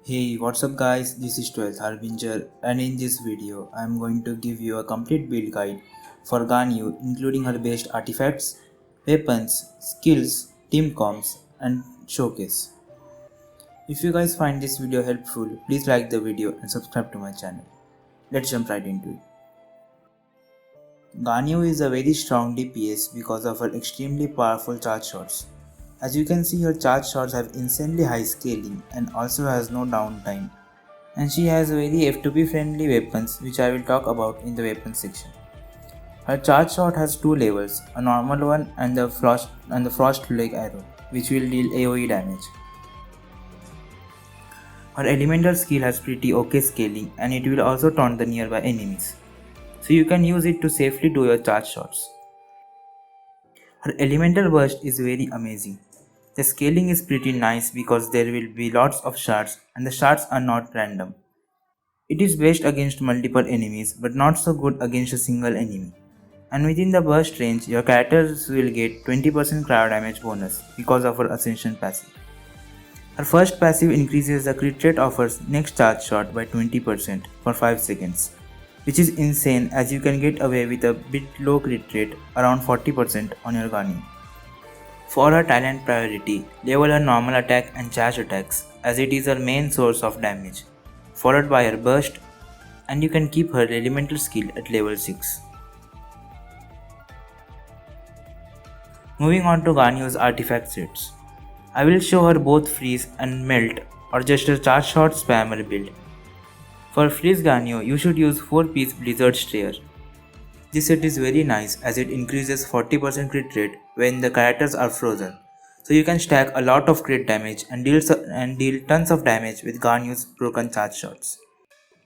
Hey, what's up guys, this is 12th Harbinger and in this video I am going to give you a complete build guide for Ganyu including her best artifacts, weapons, skills, team comps and showcase. If you guys find this video helpful, please like the video and subscribe to my channel. Let's jump right into it. Ganyu is a very strong DPS because of her extremely powerful charge shots. As you can see, her charge shots have insanely high scaling and also has no downtime. And she has very F2P friendly weapons which I will talk about in the weapons section. Her charge shot has two levels, a normal one and the frost leg arrow, which will deal AoE damage. Her elemental skill has pretty okay scaling and it will also taunt the nearby enemies, so you can use it to safely do your charge shots. Her elemental burst is very amazing. The scaling is pretty nice because there will be lots of shards and the shards are not random. It is best against multiple enemies but not so good against a single enemy. And within the burst range, your characters will get 20% cryo damage bonus because of her Ascension passive. Her first passive increases the crit rate of her next charge shot by 20% for 5 seconds, which is insane as you can get away with a bit low crit rate around 40% on your Ganyu. For her talent priority, level her normal attack and charge attacks as it is her main source of damage, followed by her burst, and you can keep her elemental skill at level 6. Moving on to Ganyu's artifact sets. I will show her both freeze and melt or just a charge shot spammer build. For freeze Ganyu, you should use 4-piece Blizzard Strayer. This set is very nice as it increases 40% crit rate when the characters are frozen, so you can stack a lot of crit damage and deal tons of damage with Ganyu's broken charge shots.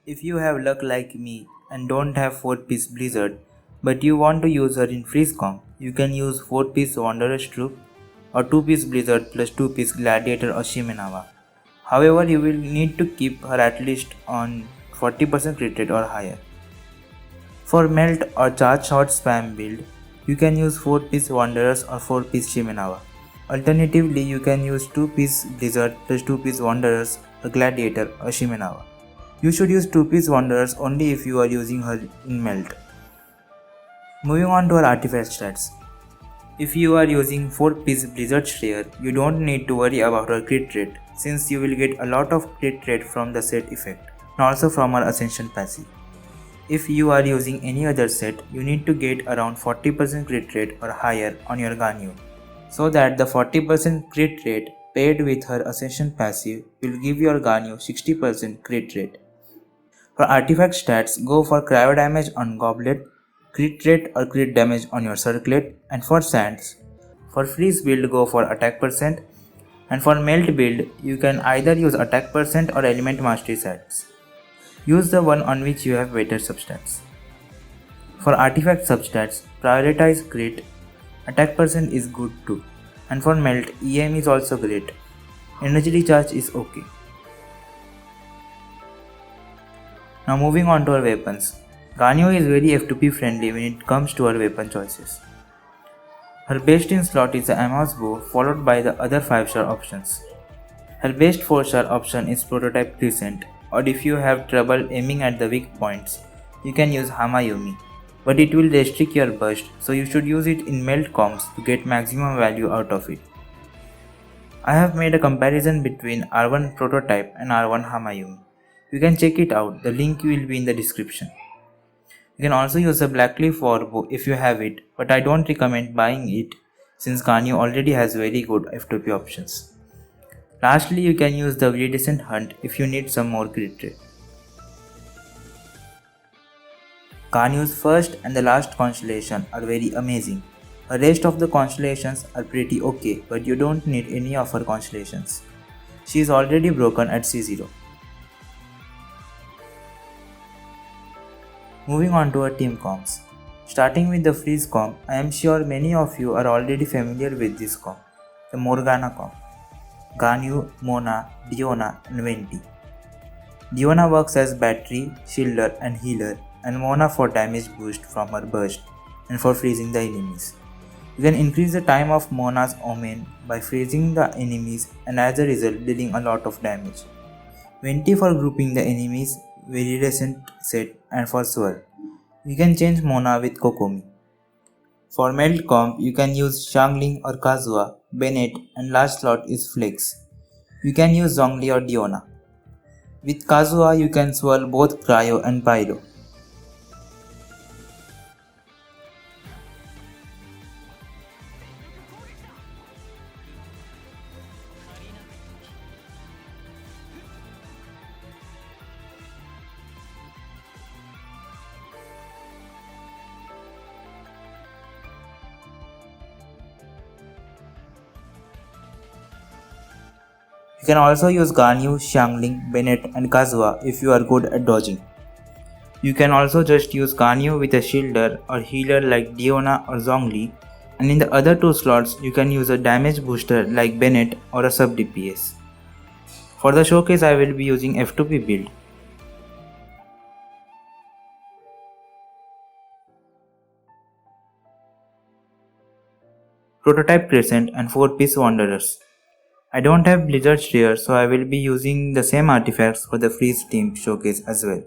If you have luck like me and don't have 4-piece Blizzard but you want to use her in freeze comp, you can use 4-piece Wanderer's Troop or 2-piece Blizzard plus 2-piece Gladiator or Shimenawa. However, you will need to keep her at least on 40% crit rate or higher. For melt or charge shot spam build, you can use 4-piece Wanderers or 4-piece Shimenawa. Alternatively, you can use 2-piece Blizzard plus 2-piece Wanderers, a Gladiator or Shimenawa. You should use 2-piece Wanderers only if you are using her in melt. Moving on to her artifact stats. If you are using 4-piece Blizzard Strayer, you don't need to worry about her crit rate since you will get a lot of crit rate from the set effect and also from her Ascension passive. If you are using any other set, you need to get around 40% crit rate or higher on your Ganyu, so that the 40% crit rate paired with her Ascension passive will give your Ganyu 60% crit rate. For artifact stats, go for cryo damage on Goblet, crit rate or crit damage on your Circlet, and for sands. For freeze build, go for attack percent, and for melt build, you can either use attack percent or element mastery stats. Use the one on which you have better substats. For artifact substats, prioritize crit, attack percent is good too, and for melt, EM is also great. Energy recharge is okay. Now moving on to our weapons. Ganyu is very F2P friendly when it comes to her weapon choices. Her best in slot is the Amos bow followed by the other 5-star options. Her best 4-star option is Prototype Crescent, or if you have trouble aiming at the weak points, you can use Hamayumi, but it will restrict your burst, so you should use it in melt comps to get maximum value out of it. I have made a comparison between R1 Prototype and R1 Hamayumi. You can check it out, the link will be in the description. You can also use the Blackleaf Warbow if you have it, but I don't recommend buying it since Ganyu already has very good F2P options. Lastly, you can use the Viridescent Hunt if you need some more crit rate. Ganyu's first and the last constellation are very amazing. The rest of the constellations are pretty okay, but you don't need any of her constellations. She is already broken at C0. Moving on to our team comps. Starting with the freeze comp, I am sure many of you are already familiar with this comp, the Morgana comp. Ganyu, Mona, Diona, and Venti. Diona works as battery, shielder, and healer, and Mona for damage boost from her burst and for freezing the enemies. You can increase the time of Mona's Omen by freezing the enemies and as a result dealing a lot of damage. Venti for grouping the enemies, Viridescent set, and for Swirl. You can change Mona with Kokomi. For meld comp, you can use Xiangling or Kazuha, Bennett, and last slot is Flex. You can use Zhongli or Diona. With Kazuha, you can swirl both Cryo and Pyro. You can also use Ganyu, Xiangling, Bennett, and Kazuha if you are good at dodging. You can also just use Ganyu with a shielder or healer like Diona or Zhongli, and in the other two slots you can use a damage booster like Bennett or a sub DPS. For the showcase I will be using F2P build. Prototype Crescent and 4-piece Wanderers. I don't have Blizzard Rare, so I will be using the same artifacts for the Freeze Team showcase as well.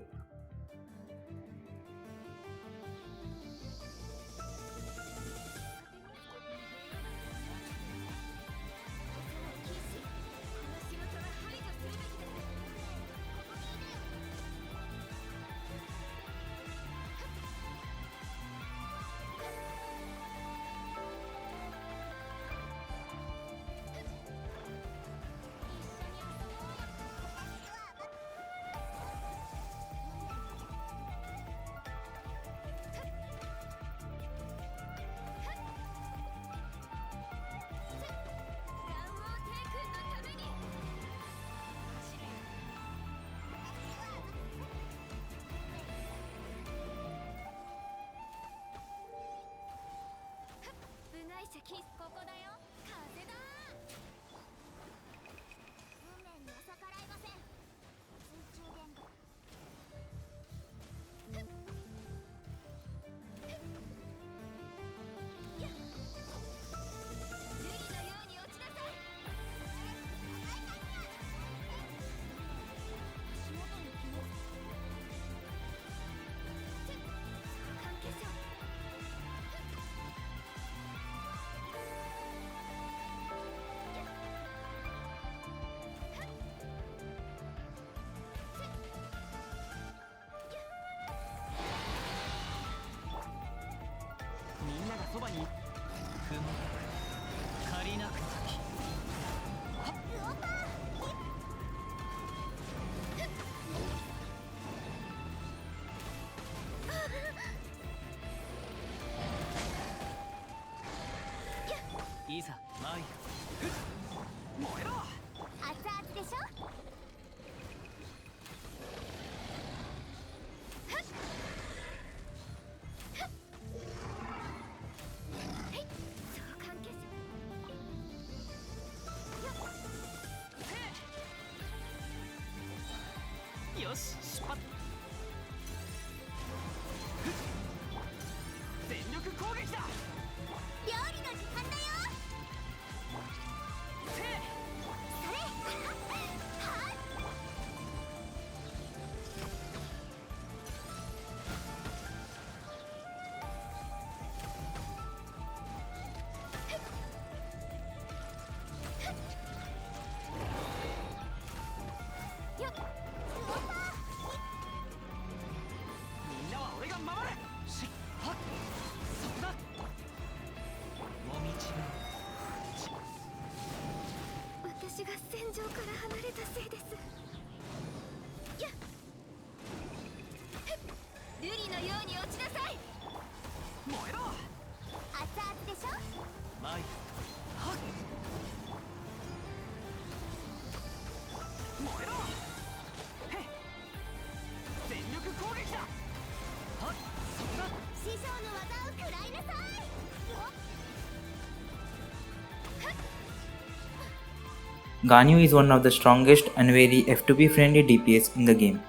Ganyu is one of the strongest and very F2P friendly DPS in the game.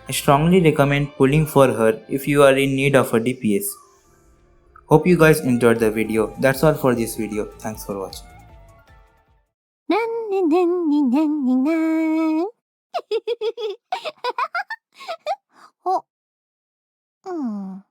I strongly recommend pulling for her if you are in need of a DPS. Hope you guys enjoyed the video. That's all for this video. Thanks for watching. なんねなんになんになん。お、うん。